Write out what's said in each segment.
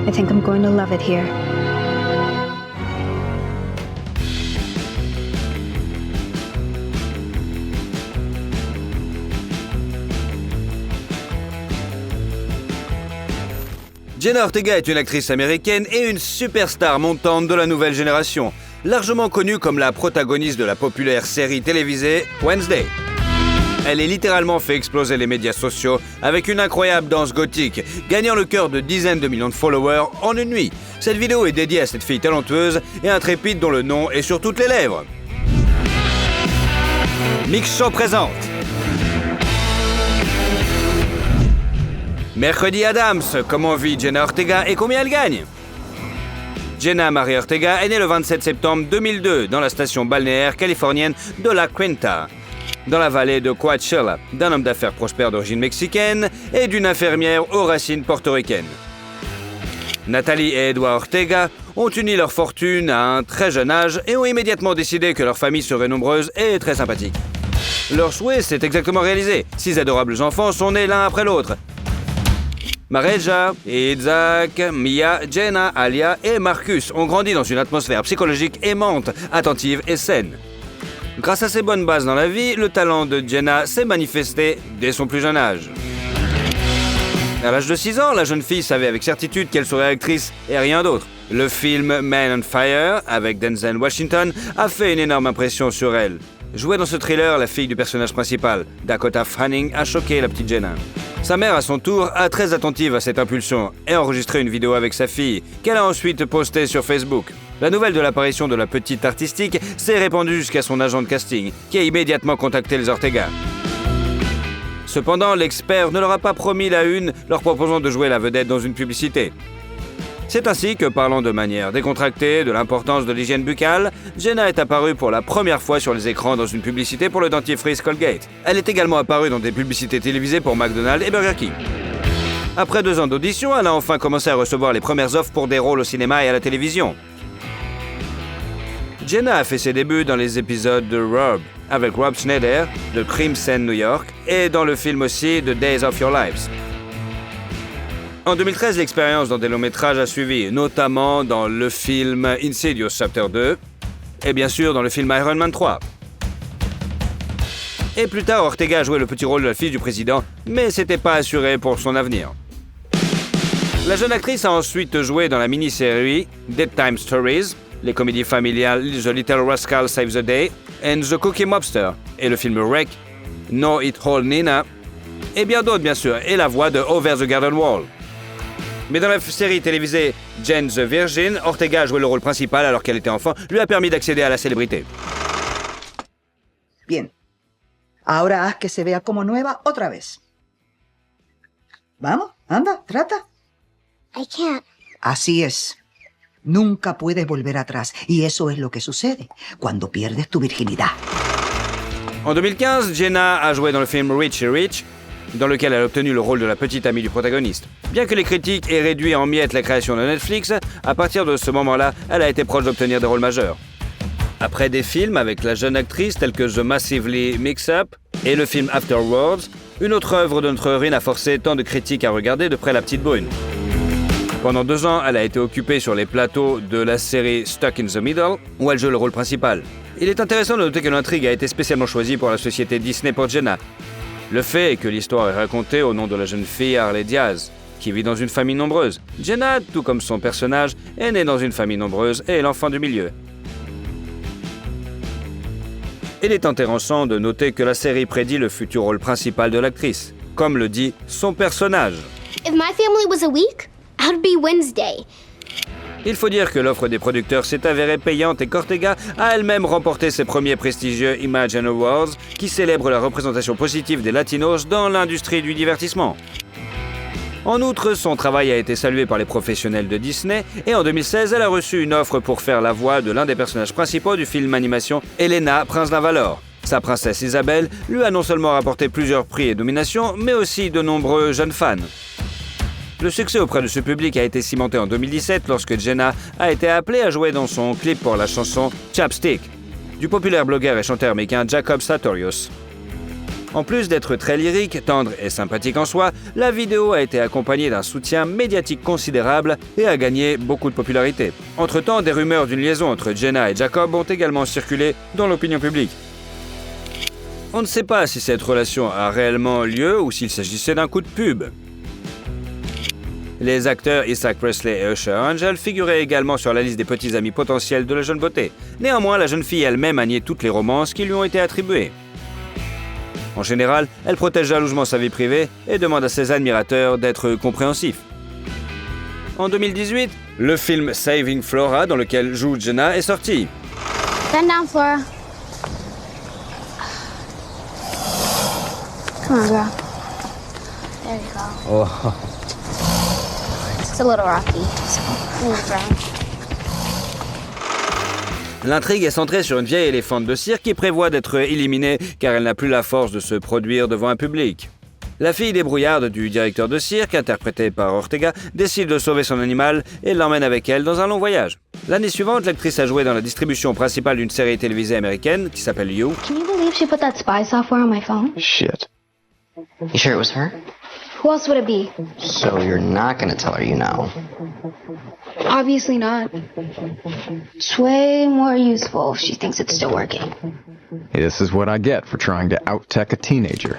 I think I'm going to love it here. Jenna Ortega est une actrice américaine et une superstar montante de la nouvelle génération, largement connue comme la protagoniste de la populaire série télévisée Wednesday. Elle est littéralement fait exploser les médias sociaux avec une incroyable danse gothique, gagnant le cœur de dizaines de millions de followers en une nuit. Cette vidéo est dédiée à cette fille talentueuse et intrépide dont le nom est sur toutes les lèvres. Mix Show présente Mercredi Addams, comment vit Jenna Ortega et combien elle gagne? Jenna Marie Ortega est née le 27 septembre 2002 dans la station balnéaire californienne de La Quinta, dans la vallée de Coachella, d'un homme d'affaires prospère d'origine mexicaine et d'une infirmière aux racines portoricaines. Nathalie et Edward Ortega ont uni leur fortune à un très jeune âge et ont immédiatement décidé que leur famille serait nombreuse et très sympathique. Leur souhait s'est exactement réalisé. 6 adorables enfants sont nés l'un après l'autre. Mareja, Isaac, Mia, Jenna, Alia et Marcus ont grandi dans une atmosphère psychologique aimante, attentive et saine. Grâce à ses bonnes bases dans la vie, le talent de Jenna s'est manifesté dès son plus jeune âge. À l'âge de 6 ans, la jeune fille savait avec certitude qu'elle serait actrice et rien d'autre. Le film Man on Fire, avec Denzel Washington, a fait une énorme impression sur elle. Jouée dans ce thriller, la fille du personnage principal, Dakota Fanning, a choqué la petite Jenna. Sa mère, à son tour, a très attentive à cette impulsion et a enregistré une vidéo avec sa fille, qu'elle a ensuite postée sur Facebook. La nouvelle de l'apparition de la petite artistique s'est répandue jusqu'à son agent de casting, qui a immédiatement contacté les Ortega. Cependant, l'expert ne leur a pas promis la une, leur proposant de jouer la vedette dans une publicité. C'est ainsi que, parlant de manière décontractée de l'importance de l'hygiène buccale, Jenna est apparue pour la première fois sur les écrans dans une publicité pour le dentifrice Colgate. Elle est également apparue dans des publicités télévisées pour McDonald's et Burger King. Après 2 ans d'audition, elle a enfin commencé à recevoir les premières offres pour des rôles au cinéma et à la télévision. Jenna a fait ses débuts dans les épisodes de Rob, avec Rob Schneider, de Crimson New York, et dans le film aussi The Days of Your Lives. En 2013, l'expérience dans des longs métrages a suivi, notamment dans le film Insidious Chapter 2 et bien sûr dans le film Iron Man 3. Et plus tard, Ortega a joué le petit rôle de la fille du président, mais c'était pas assuré pour son avenir. La jeune actrice a ensuite joué dans la mini-série Dead Time Stories, les comédies familiales The Little Rascal Saves the Day and The Cookie Mobster et le film Wreck, No It All Nina et bien d'autres bien sûr, et la voix de Over the Garden Wall. Mais dans la série télévisée Jane the Virgin, Ortega a joué le rôle principal alors qu'elle était enfant, lui a permis d'accéder à la célébrité. Bien. Ahora haz que se vea como nueva otra vez. Vamos, anda, trata. I can't. Así es. Nunca puedes volver atrás. Y eso es lo que sucede cuando pierdes tu virginidad. En 2015, Jenna a joué dans le film Richie Rich, dans lequel elle a obtenu le rôle de la petite amie du protagoniste. Bien que les critiques aient réduit en miettes la création de Netflix, à partir de ce moment-là, elle a été proche d'obtenir des rôles majeurs. Après des films avec la jeune actrice tels que The Massively Mix-Up et le film Afterwards, une autre œuvre de notre héroïne a forcé tant de critiques à regarder de près la petite brune. Pendant 2 ans, elle a été occupée sur les plateaux de la série Stuck in the Middle, où elle joue le rôle principal. Il est intéressant de noter que l'intrigue a été spécialement choisie pour la société Disney pour Jenna. Le fait est que l'histoire est racontée au nom de la jeune fille Harley Diaz, qui vit dans une famille nombreuse. Jenna, tout comme son personnage, est née dans une famille nombreuse et est l'enfant du milieu. Il est intéressant de noter que la série prédit le futur rôle principal de l'actrice, comme le dit son personnage. If my family was a week, I'd be Wednesday. Il faut dire que l'offre des producteurs s'est avérée payante et qu'Ortega a elle-même remporté ses premiers prestigieux Imagine Awards qui célèbrent la représentation positive des Latinos dans l'industrie du divertissement. En outre, son travail a été salué par les professionnels de Disney et en 2016, elle a reçu une offre pour faire la voix de l'un des personnages principaux du film animation Elena, Prince d'un Valor. Sa princesse Isabelle lui a non seulement rapporté plusieurs prix et nominations, mais aussi de nombreux jeunes fans. Le succès auprès de ce public a été cimenté en 2017 lorsque Jenna a été appelée à jouer dans son clip pour la chanson Chapstick du populaire blogueur et chanteur américain Jacob Sartorius. En plus d'être très lyrique, tendre et sympathique en soi, la vidéo a été accompagnée d'un soutien médiatique considérable et a gagné beaucoup de popularité. Entre-temps, des rumeurs d'une liaison entre Jenna et Jacob ont également circulé dans l'opinion publique. On ne sait pas si cette relation a réellement lieu ou s'il s'agissait d'un coup de pub. Les acteurs Isaac Presley et Usher Angel figuraient également sur la liste des petits amis potentiels de la jeune beauté. Néanmoins, la jeune fille elle-même a nié toutes les romances qui lui ont été attribuées. En général, elle protège jalousement sa vie privée et demande à ses admirateurs d'être compréhensifs. En 2018, le film Saving Flora, dans lequel joue Jenna, est sorti. Bend down, Flora. Come on, girl. There you go. Oh. It's a little rocky, so move around. L'intrigue est centrée sur une vieille éléphante de cirque qui prévoit d'être éliminée car elle n'a plus la force de se produire devant un public. La fille débrouillarde du directeur de cirque, interprétée par Ortega, décide de sauver son animal et l'emmène avec elle dans un long voyage. L'année suivante, l'actrice a joué dans la distribution principale d'une série télévisée américaine qui s'appelle You. Can you believe she put that spy software on my phone? Shit. You sure it was her? Who else would it be? So you're not gonna tell her you know? Obviously not. It's way more useful if she thinks it's still working. This is what I get for trying to out-tech a teenager.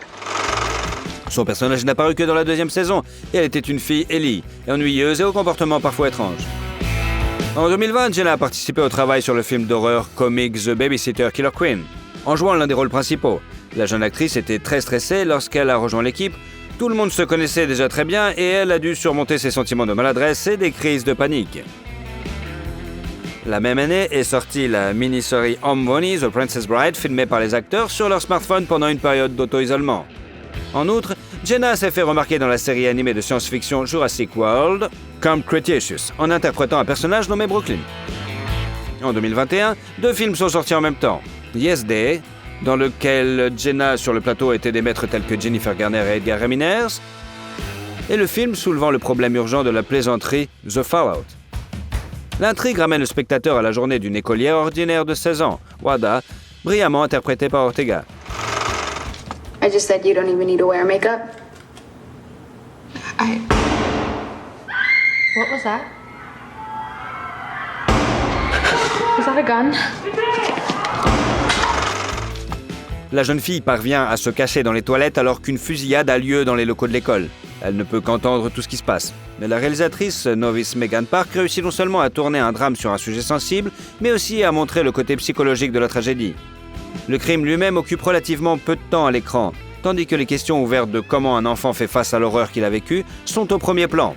Son personnage n'a paru que dans la deuxième saison, et elle était une fille Ellie, ennuyeuse et au comportement parfois étrange. En 2020, Jenna a participé au travail sur le film d'horreur comique The Babysitter Killer Queen, en jouant l'un des rôles principaux. La jeune actrice était très stressée lorsqu'elle a rejoint l'équipe. Tout le monde se connaissait déjà très bien et elle a dû surmonter ses sentiments de maladresse et des crises de panique. La même année est sortie la mini-série Home Bunny, The Princess Bride, filmée par les acteurs sur leur smartphone pendant une période d'auto-isolement. En outre, Jenna s'est fait remarquer dans la série animée de science-fiction Jurassic World, Camp Cretaceous, en interprétant un personnage nommé Brooklyn. En 2021, 2 films sont sortis en même temps. Yes Day, dans lequel Jenna sur le plateau était des maîtres tels que Jennifer Garner et Edgar Ramirez, et le film soulevant le problème urgent de la plaisanterie The Fallout. L'intrigue ramène le spectateur à la journée d'une écolière ordinaire de 16 ans, Wada, brillamment interprétée par Ortega. I just said you don't even need to wear makeup. What was that? Was that a gun? La jeune fille parvient à se cacher dans les toilettes alors qu'une fusillade a lieu dans les locaux de l'école. Elle ne peut qu'entendre tout ce qui se passe. Mais la réalisatrice novice Megan Park réussit non seulement à tourner un drame sur un sujet sensible, mais aussi à montrer le côté psychologique de la tragédie. Le crime lui-même occupe relativement peu de temps à l'écran, tandis que les questions ouvertes de comment un enfant fait face à l'horreur qu'il a vécue sont au premier plan.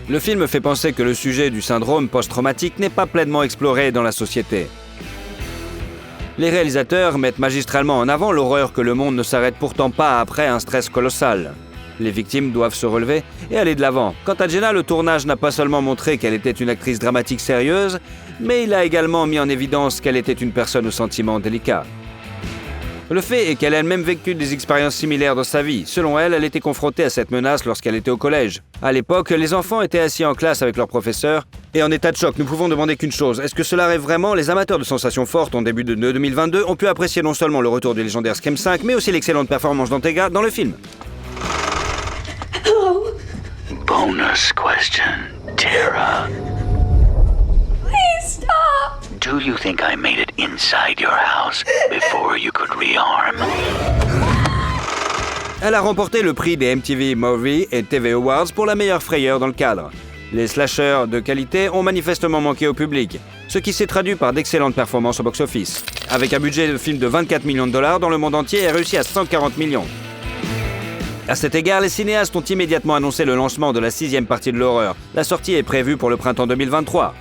Le film fait penser que le sujet du syndrome post-traumatique n'est pas pleinement exploré dans la société. Les réalisateurs mettent magistralement en avant l'horreur que le monde ne s'arrête pourtant pas après un stress colossal. Les victimes doivent se relever et aller de l'avant. Quant à Jenna, le tournage n'a pas seulement montré qu'elle était une actrice dramatique sérieuse, mais il a également mis en évidence qu'elle était une personne aux sentiments délicats. Le fait est qu'elle a elle-même vécu des expériences similaires dans sa vie. Selon elle, elle était confrontée à cette menace lorsqu'elle était au collège. À l'époque, les enfants étaient assis en classe avec leurs professeurs et en état de choc. Nous pouvons demander qu'une chose. Est-ce que cela arrive vraiment? Les amateurs de sensations fortes en début de 2022 ont pu apprécier non seulement le retour du légendaire Scream 5, mais aussi l'excellente performance d'Ortega dans le film. Bonus question, Tara. Please stop! Do you think I made it inside your house before you could rearm? Elle a remporté le prix des MTV Movie et TV Awards pour la meilleure frayeur dans le cadre. Les slashers de qualité ont manifestement manqué au public, ce qui s'est traduit par d'excellentes performances au box-office. Avec un budget de film de 24 millions de dollars dans le monde entier, elle réussit à 140 millions. À cet égard, les cinéastes ont immédiatement annoncé le lancement de la 6e partie de l'horreur. La sortie est prévue pour le printemps 2023.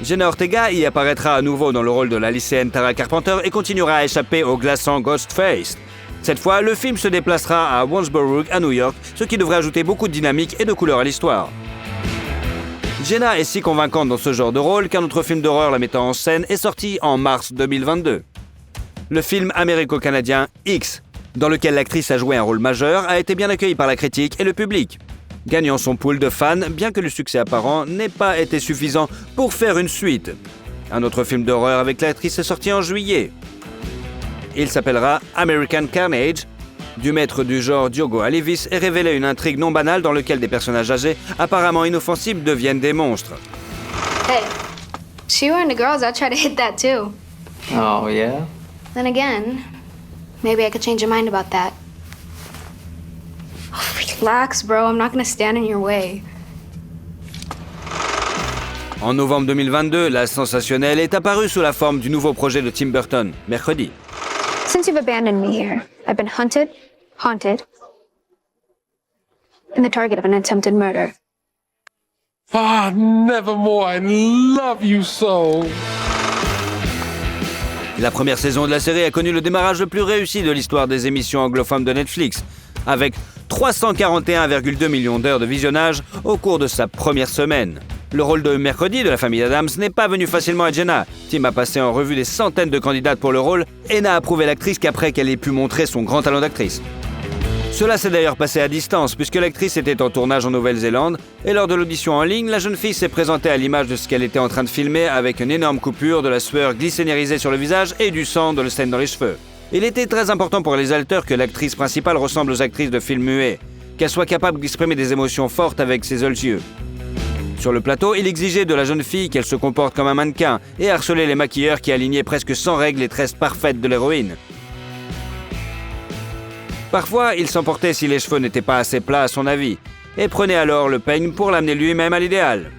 Jenna Ortega y apparaîtra à nouveau dans le rôle de la lycéenne Tara Carpenter et continuera à échapper au glaçant Ghostface. Cette fois, le film se déplacera à Warrensburg, à New York, ce qui devrait ajouter beaucoup de dynamique et de couleur à l'histoire. Jenna est si convaincante dans ce genre de rôle qu'un autre film d'horreur la mettant en scène est sorti en mars 2022. Le film américo-canadien X, dans lequel l'actrice a joué un rôle majeur, a été bien accueilli par la critique et le public, gagnant son pool de fans, bien que le succès apparent n'ait pas été suffisant pour faire une suite. Un autre film d'horreur avec l'actrice est sorti en juillet. Il s'appellera American Carnage. Du maître du genre Diogo Alivis est révélé une intrigue non banale dans laquelle des personnages âgés, apparemment inoffensifs, deviennent des monstres. Hey, she were into girls, I'd try to hit that too. Oh, yeah? Then again, maybe I could change your mind about that. Oh, relax, bro. I'm not gonna stand in your way. En novembre 2022, la sensationnelle est apparue sous la forme du nouveau projet de Tim Burton, Mercredi. Since you've abandoned me here, I've been hunted, haunted, and the target of an attempted murder. Ah, Nevermore, I love you so. La première saison de la série a connu le démarrage le plus réussi de l'histoire des émissions anglophones de Netflix, avec 341,2 millions d'heures de visionnage au cours de sa première semaine. Le rôle de Mercredi de la famille Addams n'est pas venu facilement à Jenna. Tim a passé en revue des centaines de candidates pour le rôle et n'a approuvé l'actrice qu'après qu'elle ait pu montrer son grand talent d'actrice. Cela s'est d'ailleurs passé à distance puisque l'actrice était en tournage en Nouvelle-Zélande et lors de l'audition en ligne, la jeune fille s'est présentée à l'image de ce qu'elle était en train de filmer avec une énorme coupure, de la sueur glycénérisée sur le visage et du sang de le scène dans les cheveux. Il était très important pour les réalisateurs que l'actrice principale ressemble aux actrices de films muets, qu'elle soit capable d'exprimer des émotions fortes avec ses seuls yeux. Sur le plateau, il exigeait de la jeune fille qu'elle se comporte comme un mannequin et harcelait les maquilleurs qui alignaient presque sans règle les tresses parfaites de l'héroïne. Parfois, il s'emportait si les cheveux n'étaient pas assez plats à son avis et prenait alors le peigne pour l'amener lui-même à l'idéal.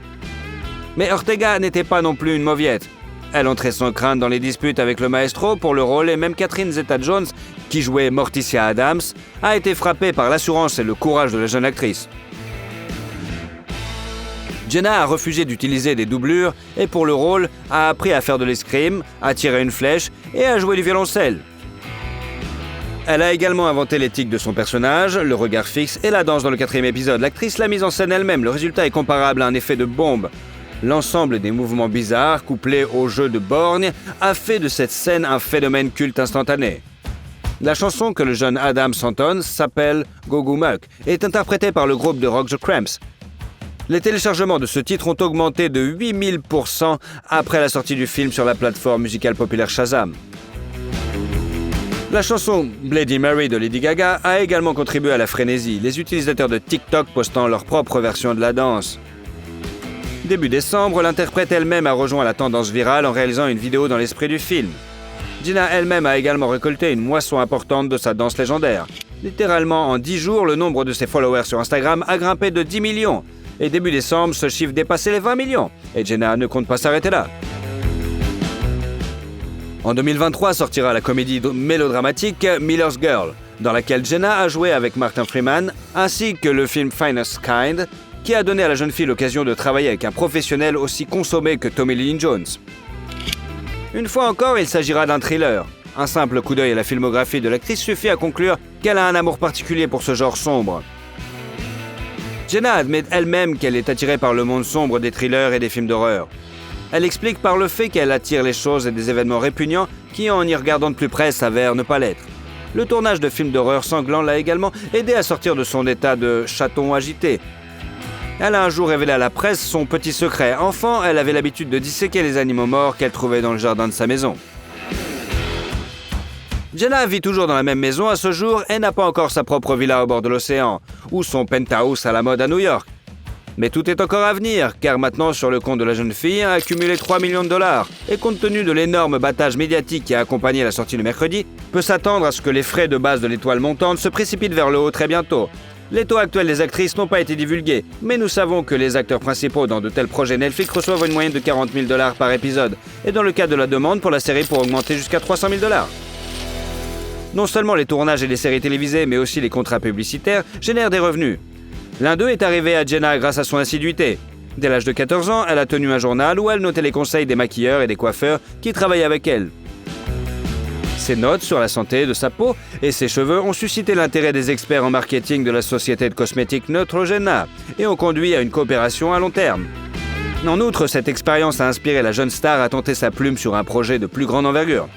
Mais Ortega n'était pas non plus une mauviette. Elle entrait son crâne dans les disputes avec le maestro pour le rôle et même Catherine Zeta-Jones, qui jouait Morticia Addams, a été frappée par l'assurance et le courage de la jeune actrice. Jenna a refusé d'utiliser des doublures et pour le rôle a appris à faire de l'escrime, à tirer une flèche et à jouer du violoncelle. Elle a également inventé l'éthique de son personnage, le regard fixe et la danse dans le 4e épisode. L'actrice l'a mise en scène elle-même, le résultat est comparable à un effet de bombe. L'ensemble des mouvements bizarres, couplés au jeu de borgne, a fait de cette scène un phénomène culte instantané. La chanson que le jeune Adam entonne s'appelle Go Go Muck et est interprétée par le groupe de rock The Cramps. Les téléchargements de ce titre ont augmenté de 8000% après la sortie du film sur la plateforme musicale populaire Shazam. La chanson Bloody Mary de Lady Gaga a également contribué à la frénésie, les utilisateurs de TikTok postant leur propre version de la danse. Début décembre, l'interprète elle-même a rejoint la tendance virale en réalisant une vidéo dans l'esprit du film. Jenna elle-même a également récolté une moisson importante de sa danse légendaire. Littéralement, en 10 jours, le nombre de ses followers sur Instagram a grimpé de 10 millions. Et début décembre, ce chiffre dépassait les 20 millions. Et Jenna ne compte pas s'arrêter là. En 2023 sortira la comédie mélodramatique Miller's Girl, dans laquelle Jenna a joué avec Martin Freeman, ainsi que le film Finest Kind, qui a donné à la jeune fille l'occasion de travailler avec un professionnel aussi consommé que Tommy Lee Jones. Une fois encore, il s'agira d'un thriller. Un simple coup d'œil à la filmographie de l'actrice suffit à conclure qu'elle a un amour particulier pour ce genre sombre. Jenna admet elle-même qu'elle est attirée par le monde sombre des thrillers et des films d'horreur. Elle explique par le fait qu'elle attire les choses et des événements répugnants qui, en y regardant de plus près, s'avèrent ne pas l'être. Le tournage de films d'horreur sanglants l'a également aidé à sortir de son état de chaton agité. Elle a un jour révélé à la presse son petit secret. Enfant, elle avait l'habitude de disséquer les animaux morts qu'elle trouvait dans le jardin de sa maison. Jenna vit toujours dans la même maison à ce jour et n'a pas encore sa propre villa au bord de l'océan, ou son penthouse à la mode à New York. Mais tout est encore à venir, car maintenant sur le compte de la jeune fille a accumulé 3 millions de dollars, et compte tenu de l'énorme battage médiatique qui a accompagné la sortie de Mercredi, peut s'attendre à ce que les frais de base de l'étoile montante se précipitent vers le haut très bientôt. Les taux actuels des actrices n'ont pas été divulgués, mais nous savons que les acteurs principaux dans de tels projets Netflix reçoivent une moyenne de 40 000 $ par épisode, et dans le cas de la demande pour la série pour augmenter jusqu'à 300 000 $. Non seulement les tournages et les séries télévisées, mais aussi les contrats publicitaires génèrent des revenus. L'un d'eux est arrivé à Jenna grâce à son assiduité. Dès l'âge de 14 ans, elle a tenu un journal où elle notait les conseils des maquilleurs et des coiffeurs qui travaillaient avec elle. Ses notes sur la santé de sa peau et ses cheveux ont suscité l'intérêt des experts en marketing de la société de cosmétiques Neutrogena et ont conduit à une coopération à long terme. En outre, cette expérience a inspiré la jeune star à tenter sa plume sur un projet de plus grande envergure.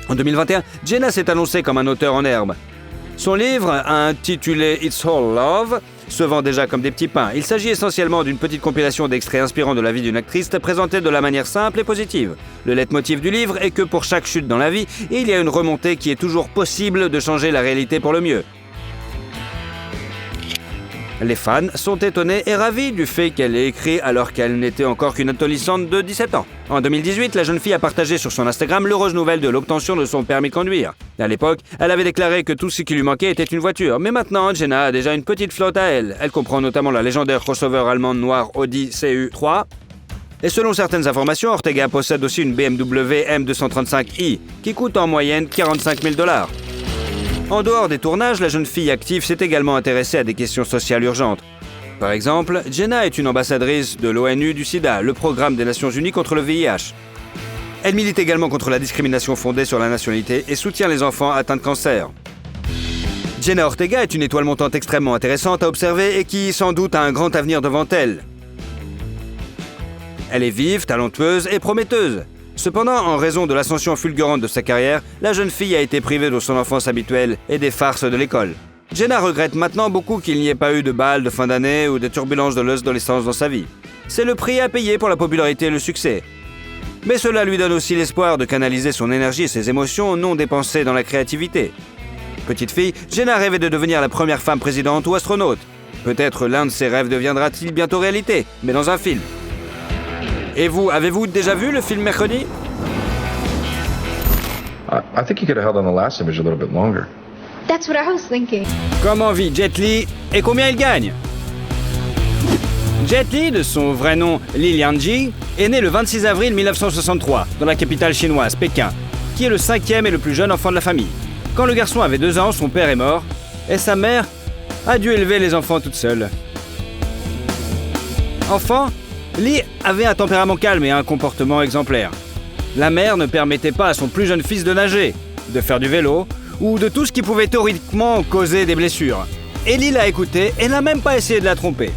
En 2021, Jenna s'est annoncée comme un auteur en herbe. Son livre, intitulé It's All Love, se vend déjà comme des petits pains. Il s'agit essentiellement d'une petite compilation d'extraits inspirants de la vie d'une actrice présentée de la manière simple et positive. Le leitmotiv du livre est que pour chaque chute dans la vie, il y a une remontée qui est toujours possible de changer la réalité pour le mieux. Les fans sont étonnés et ravis du fait qu'elle ait écrit alors qu'elle n'était encore qu'une adolescente de 17 ans. En 2018, la jeune fille a partagé sur son Instagram l'heureuse nouvelle de l'obtention de son permis de conduire. À l'époque, elle avait déclaré que tout ce qui lui manquait était une voiture. Mais maintenant, Jenna a déjà une petite flotte à elle. Elle comprend notamment la légendaire crossover allemande noire Audi CU3. Et selon certaines informations, Ortega possède aussi une BMW M235i qui coûte en moyenne 45 000 $. En dehors des tournages, la jeune fille active s'est également intéressée à des questions sociales urgentes. Par exemple, Jenna est une ambassadrice de l'ONU du SIDA, le programme des Nations Unies contre le VIH. Elle milite également contre la discrimination fondée sur la nationalité et soutient les enfants atteints de cancer. Jenna Ortega est une étoile montante extrêmement intéressante à observer et qui, sans doute, a un grand avenir devant elle. Elle est vive, talentueuse et prometteuse. Cependant, en raison de l'ascension fulgurante de sa carrière, la jeune fille a été privée de son enfance habituelle et des farces de l'école. Jenna regrette maintenant beaucoup qu'il n'y ait pas eu de bal de fin d'année ou de turbulences de l'adolescence dans sa vie. C'est le prix à payer pour la popularité et le succès. Mais cela lui donne aussi l'espoir de canaliser son énergie et ses émotions non dépensées dans la créativité. Petite fille, Jenna rêvait de devenir la première femme présidente ou astronaute. Peut-être l'un de ses rêves deviendra-t-il bientôt réalité, mais dans un film. Et vous, avez-vous déjà vu le film Mercredi? I think you could have held on the last image a little bit longer. That's what I was thinking. Comment vit Jet Li et combien il gagne? Jet Li, de son vrai nom Li Lianji, est né le 26 avril 1963 dans la capitale chinoise, Pékin, qui est le 5e et le plus jeune enfant de la famille. Quand le garçon avait 2 ans, son père est mort et sa mère a dû élever les enfants toute seule. Enfant, Li avait un tempérament calme et un comportement exemplaire. La mère ne permettait pas à son plus jeune fils de nager, de faire du vélo ou de tout ce qui pouvait théoriquement causer des blessures. Et Li l'a écouté et n'a même pas essayé de la tromper.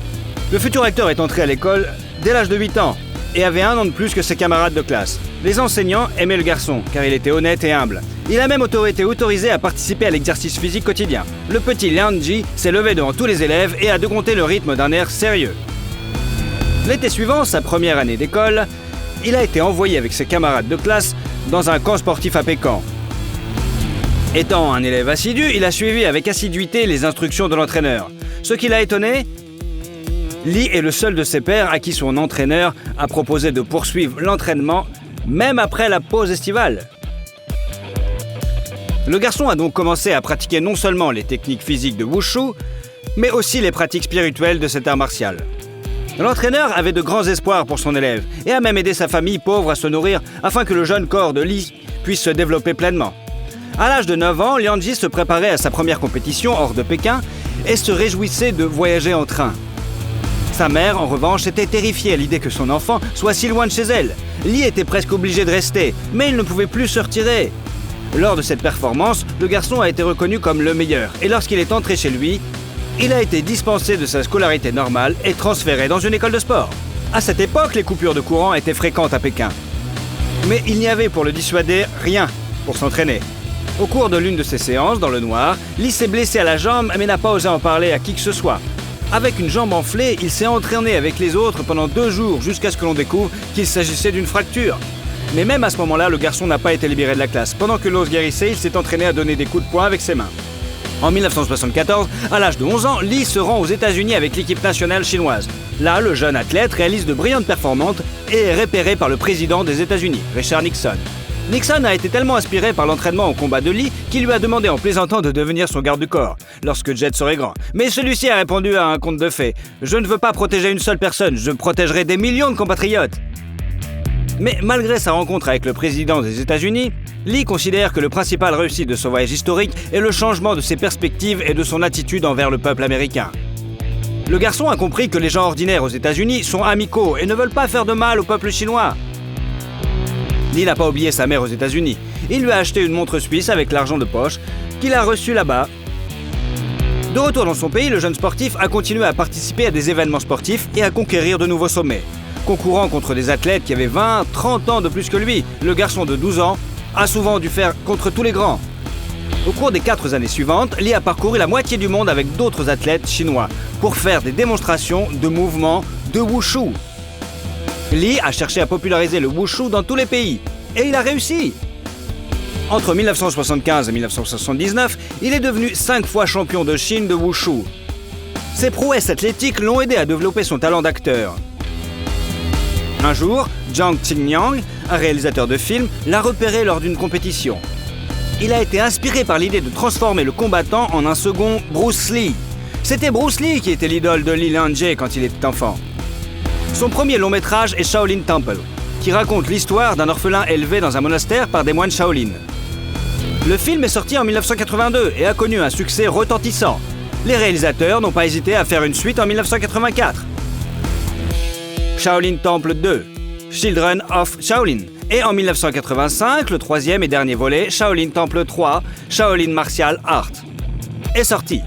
Le futur acteur est entré à l'école dès l'âge de 8 ans et avait 1 an de plus que ses camarades de classe. Les enseignants aimaient le garçon car il était honnête et humble. Il a même été autorisé à participer à l'exercice physique quotidien. Le petit Lianji s'est levé devant tous les élèves et a décompté le rythme d'un air sérieux. L'été suivant, sa première année d'école, il a été envoyé avec ses camarades de classe dans un camp sportif à Pékin. Étant un élève assidu, il a suivi avec assiduité les instructions de l'entraîneur. Ce qui l'a étonné, Li est le seul de ses pairs à qui son entraîneur a proposé de poursuivre l'entraînement même après la pause estivale. Le garçon a donc commencé à pratiquer non seulement les techniques physiques de Wushu, mais aussi les pratiques spirituelles de cet art martial. L'entraîneur avait de grands espoirs pour son élève et a même aidé sa famille pauvre à se nourrir afin que le jeune corps de Li puisse se développer pleinement. À l'âge de 9 ans, Lianji se préparait à sa première compétition hors de Pékin et se réjouissait de voyager en train. Sa mère, en revanche, était terrifiée à l'idée que son enfant soit si loin de chez elle. Li était presque obligé de rester, mais il ne pouvait plus se retirer. Lors de cette performance, le garçon a été reconnu comme le meilleur et lorsqu'il est entré chez lui, il a été dispensé de sa scolarité normale et transféré dans une école de sport. À cette époque, les coupures de courant étaient fréquentes à Pékin. Mais il n'y avait pour le dissuader rien pour s'entraîner. Au cours de l'une de ces séances, dans le noir, Li s'est blessé à la jambe mais n'a pas osé en parler à qui que ce soit. Avec une jambe enflée, il s'est entraîné avec les autres pendant 2 jours jusqu'à ce que l'on découvre qu'il s'agissait d'une fracture. Mais même à ce moment-là, le garçon n'a pas été libéré de la classe. Pendant que l'os guérissait, il s'est entraîné à donner des coups de poing avec ses mains. En 1974, à l'âge de 11 ans, Li se rend aux États-Unis avec l'équipe nationale chinoise. Là, le jeune athlète réalise de brillantes performances et est repéré par le président des États-Unis, Richard Nixon. Nixon a été tellement inspiré par l'entraînement au combat de Li qu'il lui a demandé en plaisantant de devenir son garde du corps lorsque Jet serait grand. Mais celui-ci a répondu à un conte de fées. « Je ne veux pas protéger une seule personne, je protégerai des millions de compatriotes !» Mais malgré sa rencontre avec le président des États-Unis, Li considère que le principal réussite de son voyage historique est le changement de ses perspectives et de son attitude envers le peuple américain. Le garçon a compris que les gens ordinaires aux États-Unis sont amicaux et ne veulent pas faire de mal au peuple chinois. Li n'a pas oublié sa mère aux États-Unis. Il lui a acheté une montre suisse avec l'argent de poche qu'il a reçu là-bas. De retour dans son pays, le jeune sportif a continué à participer à des événements sportifs et à conquérir de nouveaux sommets. Concourant contre des athlètes qui avaient 20, 30 ans de plus que lui, le garçon de 12 ans a souvent dû faire contre tous les grands. Au cours des 4 années suivantes, Li a parcouru la moitié du monde avec d'autres athlètes chinois, pour faire des démonstrations de mouvements de wushu. Lee a cherché à populariser le wushu dans tous les pays, et il a réussi. Entre 1975 et 1979, il est devenu 5 fois champion de Chine de wushu. Ses prouesses athlétiques l'ont aidé à développer son talent d'acteur. Un jour, Zhang Qingyang, un réalisateur de films, l'a repéré lors d'une compétition. Il a été inspiré par l'idée de transformer le combattant en un second Bruce Lee. C'était Bruce Lee qui était l'idole de Li Lianjie quand il était enfant. Son premier long métrage est Shaolin Temple, qui raconte l'histoire d'un orphelin élevé dans un monastère par des moines Shaolin. Le film est sorti en 1982 et a connu un succès retentissant. Les réalisateurs n'ont pas hésité à faire une suite en 1984. Shaolin Temple 2, Children of Shaolin. Et en 1985, le troisième et dernier volet, Shaolin Temple 3, Shaolin Martial Art, est sorti.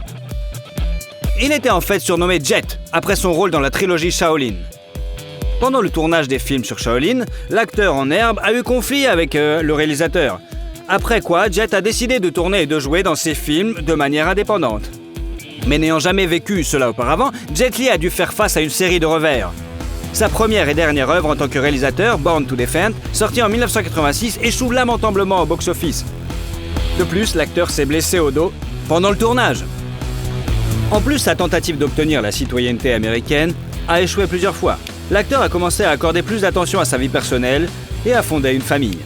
Il était en fait surnommé Jet, après son rôle dans la trilogie Shaolin. Pendant le tournage des films sur Shaolin, l'acteur en herbe a eu conflit avec le réalisateur. Après quoi, Jet a décidé de tourner et de jouer dans ses films de manière indépendante. Mais n'ayant jamais vécu cela auparavant, Jet Li a dû faire face à une série de revers. Sa première et dernière œuvre en tant que réalisateur, Born to Defend, sortie en 1986, échoue lamentablement au box-office. De plus, l'acteur s'est blessé au dos pendant le tournage. En plus, sa tentative d'obtenir la citoyenneté américaine a échoué plusieurs fois. L'acteur a commencé à accorder plus d'attention à sa vie personnelle et a fondé une famille.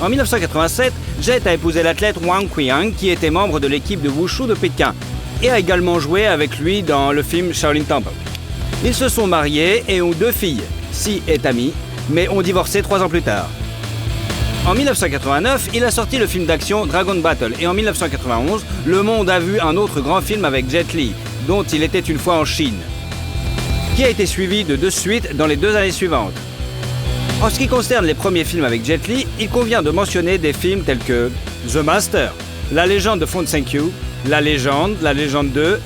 En 1987, Jet a épousé l'athlète Wang Qiang, qui était membre de l'équipe de Wushu de Pékin, et a également joué avec lui dans le film Shaolin Temple. Ils se sont mariés et ont 2 filles, Si et Tammy, mais ont divorcé 3 ans plus tard. En 1989, il a sorti le film d'action Dragon Battle, et en 1991, le monde a vu un autre grand film avec Jet Li, dont il était une fois en Chine, qui a été suivi de 2 suites dans les 2 années suivantes. En ce qui concerne les premiers films avec Jet Li, il convient de mentionner des films tels que The Master, La légende de Fu Hsin Q, La légende 2,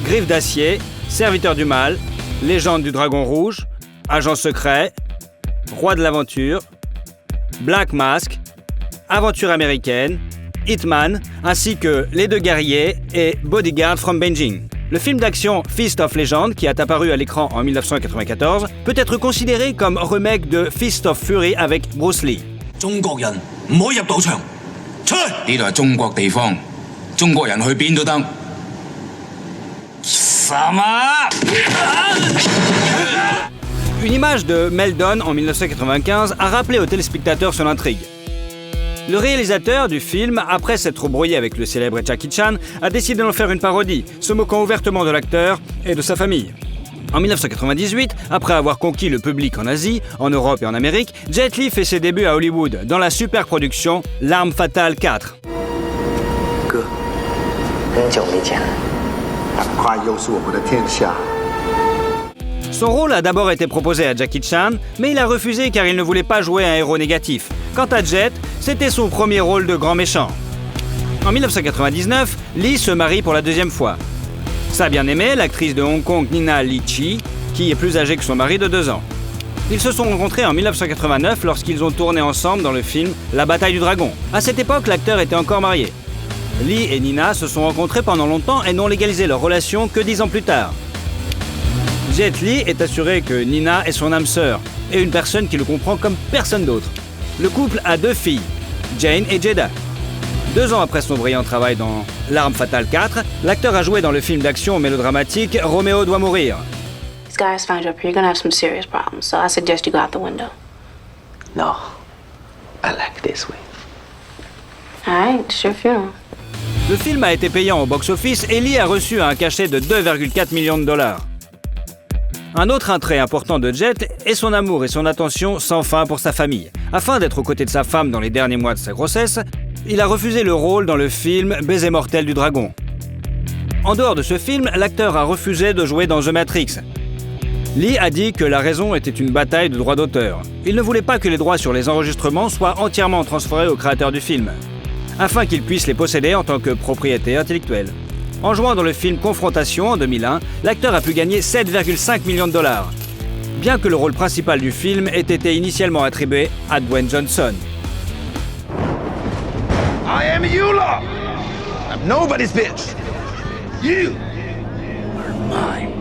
Griffe d'acier, Serviteur du mal, Légende du dragon rouge, Agent secret, Roi de l'aventure, Black Mask, Aventure américaine, Hitman, ainsi que Les 2 guerriers et Bodyguard from Beijing. Le film d'action Fist of Legend, qui est apparu à l'écran en 1994, peut être considéré comme remake de Fist of Fury avec Bruce Lee. Une image de Meldon en 1995 a rappelé aux téléspectateurs son intrigue. Le réalisateur du film, après s'être brouillé avec le célèbre Jackie Chan, a décidé d'en faire une parodie, se moquant ouvertement de l'acteur et de sa famille. En 1998, après avoir conquis le public en Asie, en Europe et en Amérique, Jet Li fait ses débuts à Hollywood dans la super-production L'Arme Fatale 4. Son rôle a d'abord été proposé à Jackie Chan, mais il a refusé car il ne voulait pas jouer un héros négatif. Quant à Jet, c'était son premier rôle de grand méchant. En 1999, Lee se marie pour la 2e fois. Sa bien-aimée, l'actrice de Hong Kong Nina Li-Chi, qui est plus âgée que son mari de 2 ans. Ils se sont rencontrés en 1989 lorsqu'ils ont tourné ensemble dans le film La bataille du dragon. À cette époque, l'acteur était encore marié. Lee et Nina se sont rencontrés pendant longtemps et n'ont légalisé leur relation que 10 ans plus tard. Jet Li est assuré que Nina est son âme sœur et une personne qui le comprend comme personne d'autre. Le couple a 2 filles, Jane et Jada. 2 ans après son brillant travail dans L'Arme Fatale 4, l'acteur a joué dans le film d'action mélodramatique Roméo doit mourir. These guys found you up here. You're gonna have some serious problems, so I suggest you go out the window. No. I like it this way. All right, it's your funeral. Le film a été payant au box-office et Lee a reçu un cachet de 2,4 millions de dollars. Un autre attrait important de Jet est son amour et son attention sans fin pour sa famille. Afin d'être aux côtés de sa femme dans les derniers mois de sa grossesse, il a refusé le rôle dans le film Baiser mortel du dragon. En dehors de ce film, l'acteur a refusé de jouer dans The Matrix. Lee a dit que la raison était une bataille de droits d'auteur. Il ne voulait pas que les droits sur les enregistrements soient entièrement transférés au créateur du film, afin qu'il puisse les posséder en tant que propriété intellectuelle. En jouant dans le film Confrontation en 2001, l'acteur a pu gagner 7,5 millions de dollars, bien que le rôle principal du film ait été initialement attribué à Dwayne Johnson. I am Eula. I'm nobody's bitch. You are mine.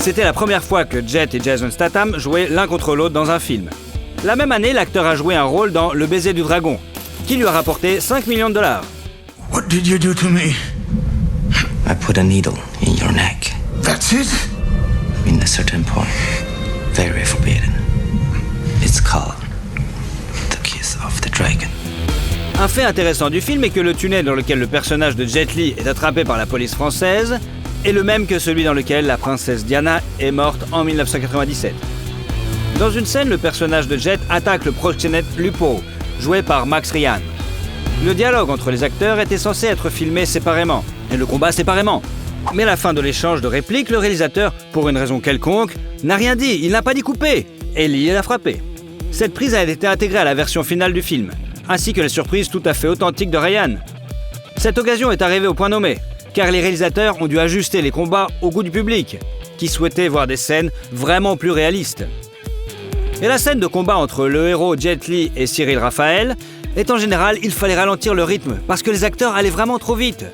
C'était la première fois que Jet et Jason Statham jouaient l'un contre l'autre dans un film. La même année, l'acteur a joué un rôle dans Le baiser du dragon, qui lui a rapporté $5 millions. What did you do to me? I put a needle in your neck. That's it? In a certain point. Very forbidden. It's called the kiss of the dragon. Un fait intéressant du film est que le tunnel dans lequel le personnage de Jet Li est attrapé par la police française est le même que celui dans lequel la princesse Diana est morte en 1997. Dans une scène, le personnage de Jet attaque le proxénète Lupo, joué par Max Ryan. Le dialogue entre les acteurs était censé être filmé séparément, et le combat séparément. Mais à la fin de l'échange de répliques, le réalisateur, pour une raison quelconque, n'a rien dit, il n'a pas dit couper, et Lee l'a frappé. Cette prise a été intégrée à la version finale du film, ainsi que la surprise tout à fait authentique de Ryan. Cette occasion est arrivée au point nommé, car les réalisateurs ont dû ajuster les combats au goût du public, qui souhaitait voir des scènes vraiment plus réalistes. Et la scène de combat entre le héros Jet Li et Cyril Raphaël est en général, il fallait ralentir le rythme, parce que les acteurs allaient vraiment trop vite.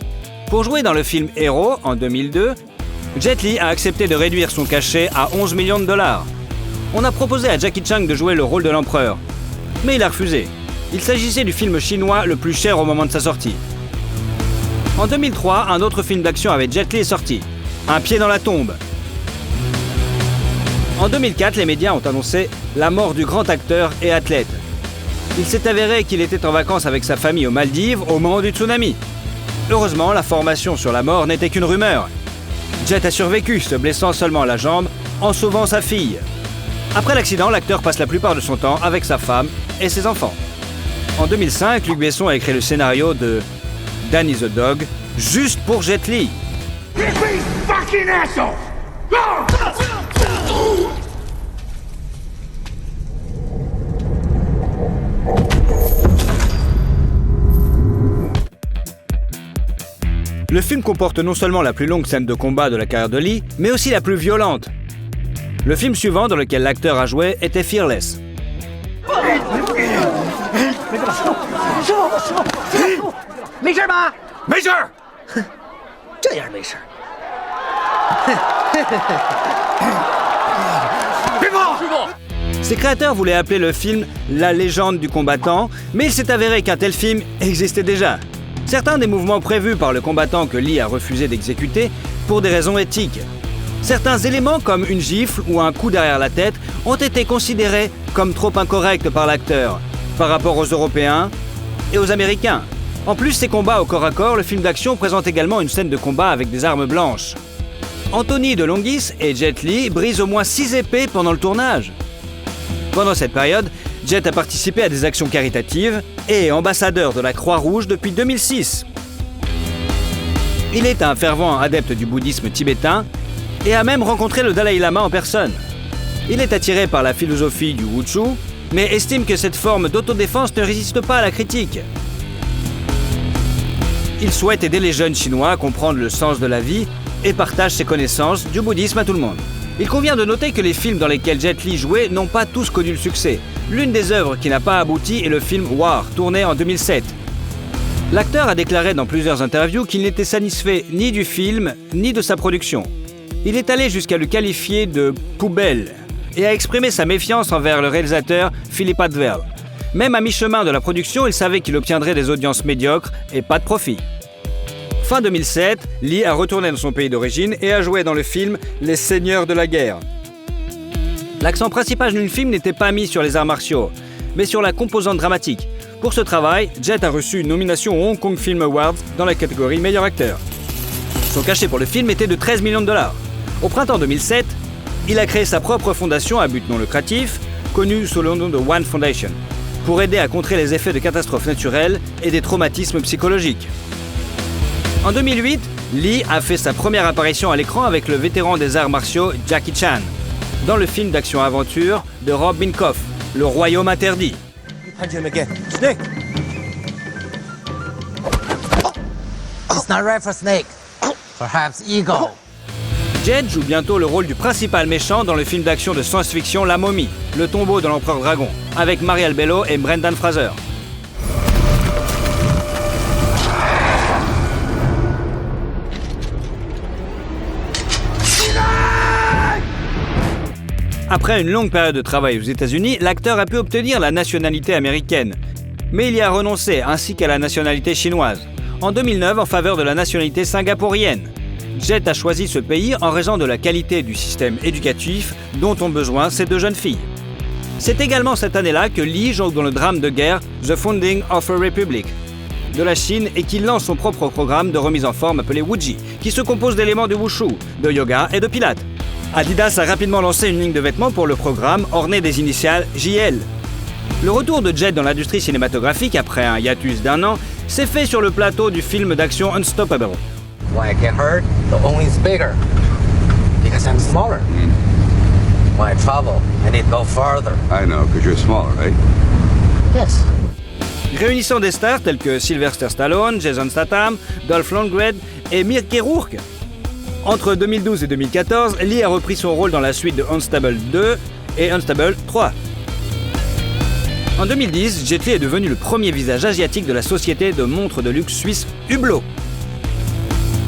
Pour jouer dans le film Héros, en 2002, Jet Li a accepté de réduire son cachet à $11 millions. On a proposé à Jackie Chan de jouer le rôle de l'empereur, mais il a refusé. Il s'agissait du film chinois le plus cher au moment de sa sortie. En 2003, un autre film d'action avec Jet Li est sorti, Un pied dans la tombe. En 2004, les médias ont annoncé la mort du grand acteur et athlète. Il s'est avéré qu'il était en vacances avec sa famille aux Maldives au moment du tsunami. Heureusement, l'information sur la mort n'était qu'une rumeur. Jet a survécu, se blessant seulement la jambe en sauvant sa fille. Après l'accident, l'acteur passe la plupart de son temps avec sa femme et ses enfants. En 2005, Luc Besson a écrit le scénario de Danny the Dog, juste pour Jet Li. Fucking asshole! Le film comporte non seulement la plus longue scène de combat de la carrière de Lee, mais aussi la plus violente. Le film suivant dans lequel l'acteur a joué était Fearless. Major! Ses créateurs voulaient appeler le film La légende du combattant, mais il s'est avéré qu'un tel film existait déjà. Certains des mouvements prévus par le combattant que Lee a refusé d'exécuter pour des raisons éthiques. Certains éléments comme une gifle ou un coup derrière la tête ont été considérés comme trop incorrects par l'acteur par rapport aux Européens et aux Américains. En plus, ces combats au corps à corps, le film d'action présente également une scène de combat avec des armes blanches. Anthony DeLongis et Jet Li brisent au moins 6 épées pendant le tournage. Pendant cette période, Jet a participé à des actions caritatives et est ambassadeur de la Croix-Rouge depuis 2006. Il est un fervent adepte du bouddhisme tibétain et a même rencontré le Dalai Lama en personne. Il est attiré par la philosophie du Wushu, mais estime que cette forme d'autodéfense ne résiste pas à la critique. Il souhaite aider les jeunes Chinois à comprendre le sens de la vie et partage ses connaissances du bouddhisme à tout le monde. Il convient de noter que les films dans lesquels Jet Li jouait n'ont pas tous connu le succès. L'une des œuvres qui n'a pas abouti est le film War, tourné en 2007. L'acteur a déclaré dans plusieurs interviews qu'il n'était satisfait ni du film, ni de sa production. Il est allé jusqu'à le qualifier de « poubelle » et a exprimé sa méfiance envers le réalisateur Philip Atwell. Même à mi-chemin de la production, il savait qu'il obtiendrait des audiences médiocres et pas de profit. Fin 2007, Lee a retourné dans son pays d'origine et a joué dans le film Les Seigneurs de la Guerre. L'accent principal du film n'était pas mis sur les arts martiaux, mais sur la composante dramatique. Pour ce travail, Jet a reçu une nomination au Hong Kong Film Awards dans la catégorie meilleur acteur. Son cachet pour le film était de $13 millions. Au printemps 2007, il a créé sa propre fondation à but non lucratif, connue sous le nom de One Foundation, pour aider à contrer les effets de catastrophes naturelles et des traumatismes psychologiques. En 2008, Lee a fait sa première apparition à l'écran avec le vétéran des arts martiaux Jackie Chan, dans le film d'action-aventure de Rob Minkoff, Le Royaume Interdit. Jet joue bientôt le rôle du principal méchant dans le film d'action de science-fiction La Momie, Le tombeau de l'empereur dragon, avec Marielle Bello et Brendan Fraser. Après une longue période de travail aux États-Unis, l'acteur a pu obtenir la nationalité américaine. Mais il y a renoncé, ainsi qu'à la nationalité chinoise. En 2009, en faveur de la nationalité singapourienne. Jet a choisi ce pays en raison de la qualité du système éducatif dont ont besoin ces deux jeunes filles. C'est également cette année-là que Lee joue dans le drame de guerre The Founding of a Republic de la Chine et qu'il lance son propre programme de remise en forme appelé Wuji, qui se compose d'éléments de wushu, de yoga et de pilates. Adidas a rapidement lancé une ligne de vêtements pour le programme ornée des initiales JL. Le retour de Jet dans l'industrie cinématographique après un hiatus d'1 an s'est fait sur le plateau du film d'action Unstoppable. When I get hurt, the only is bigger. Because I'm smaller. When I travel, I need to go farther. I know, because you're smaller, right? Yes. Réunissant des stars tels que Sylvester Stallone, Jason Statham, Dolph Lundgren et Mickey Rourke. Entre 2012 et 2014, Lee a repris son rôle dans la suite de Unstable 2 et Unstable 3. En 2010, Jet Li est devenu le premier visage asiatique de la société de montres de luxe suisse Hublot.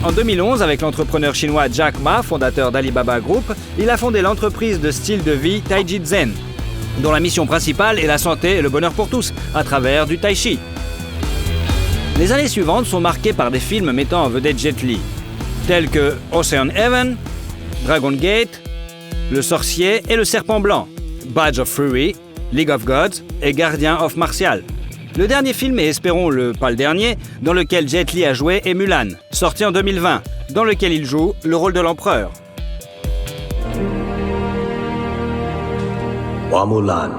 En 2011, avec l'entrepreneur chinois Jack Ma, fondateur d'Alibaba Group, il a fondé l'entreprise de style de vie Taiji Zen, dont la mission principale est la santé et le bonheur pour tous, à travers du tai chi. Les années suivantes sont marquées par des films mettant en vedette Jet Li, tels que Ocean Heaven, Dragon Gate, Le Sorcier et Le Serpent Blanc, Badge of Fury, League of Gods et Guardian of Martial. Le dernier film, et espérons pas le dernier, dans lequel Jet Li a joué est Mulan, sorti en 2020, dans lequel il joue le rôle de l'empereur. Hua Mulan,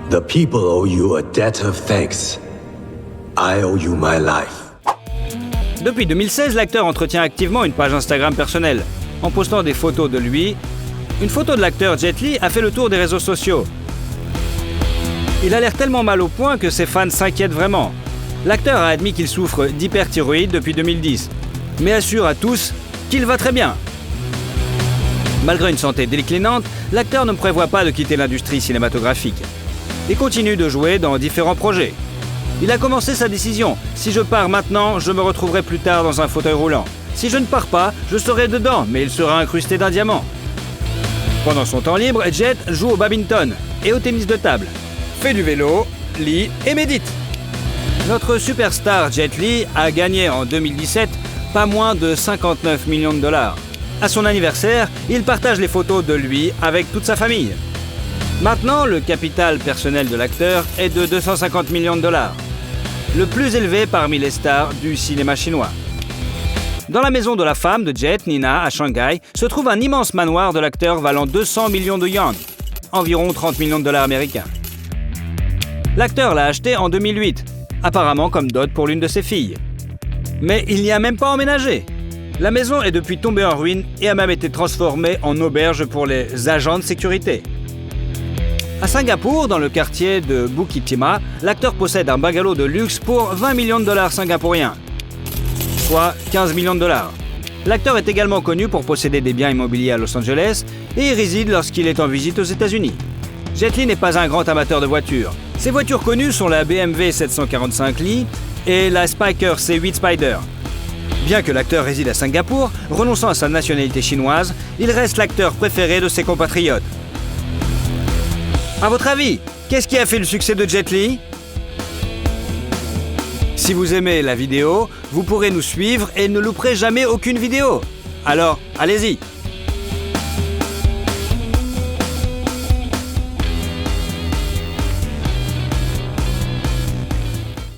the people owe you a debt of thanks. I owe you my life. Depuis 2016, l'acteur entretient activement une page Instagram personnelle, en postant des photos de lui. Une photo de l'acteur Jet Li a fait le tour des réseaux sociaux. Il a l'air tellement mal au point que ses fans s'inquiètent vraiment. L'acteur a admis qu'il souffre d'hyperthyroïde depuis 2010, mais assure à tous qu'il va très bien. Malgré une santé déclinante, l'acteur ne prévoit pas de quitter l'industrie cinématographique et continue de jouer dans différents projets. Il a commencé sa décision. Si je pars maintenant, je me retrouverai plus tard dans un fauteuil roulant. Si je ne pars pas, je serai dedans, mais il sera incrusté d'un diamant. Pendant son temps libre, Jet joue au badminton et au tennis de table. Fait du vélo, lit et médite. Notre superstar Jet Li a gagné en 2017 pas moins de 59 millions de dollars. À son anniversaire, il partage les photos de lui avec toute sa famille. Maintenant, le capital personnel de l'acteur est de 250 millions de dollars, le plus élevé parmi les stars du cinéma chinois. Dans la maison de la femme de Jet, Nina, à Shanghai, se trouve un immense manoir de l'acteur valant 200 millions de yuan, environ 30 millions de dollars américains. L'acteur l'a acheté en 2008, apparemment comme dot pour l'une de ses filles. Mais il n'y a même pas emménagé. La maison est depuis tombée en ruine et a même été transformée en auberge pour les agents de sécurité. À Singapour, dans le quartier de Bukit Timah, l'acteur possède un bungalow de luxe pour 20 millions de dollars singapouriens, soit 15 millions de dollars. L'acteur est également connu pour posséder des biens immobiliers à Los Angeles et y réside lorsqu'il est en visite aux États-Unis. Jet Li n'est pas un grand amateur de voitures. Ses voitures connues sont la BMW 745 Li et la Spyker C8 Spider. Bien que l'acteur réside à Singapour, renonçant à sa nationalité chinoise, il reste l'acteur préféré de ses compatriotes. À votre avis, qu'est-ce qui a fait le succès de Jet Li ? Si vous aimez la vidéo, vous pourrez nous suivre et ne louperez jamais aucune vidéo. Alors, allez-y,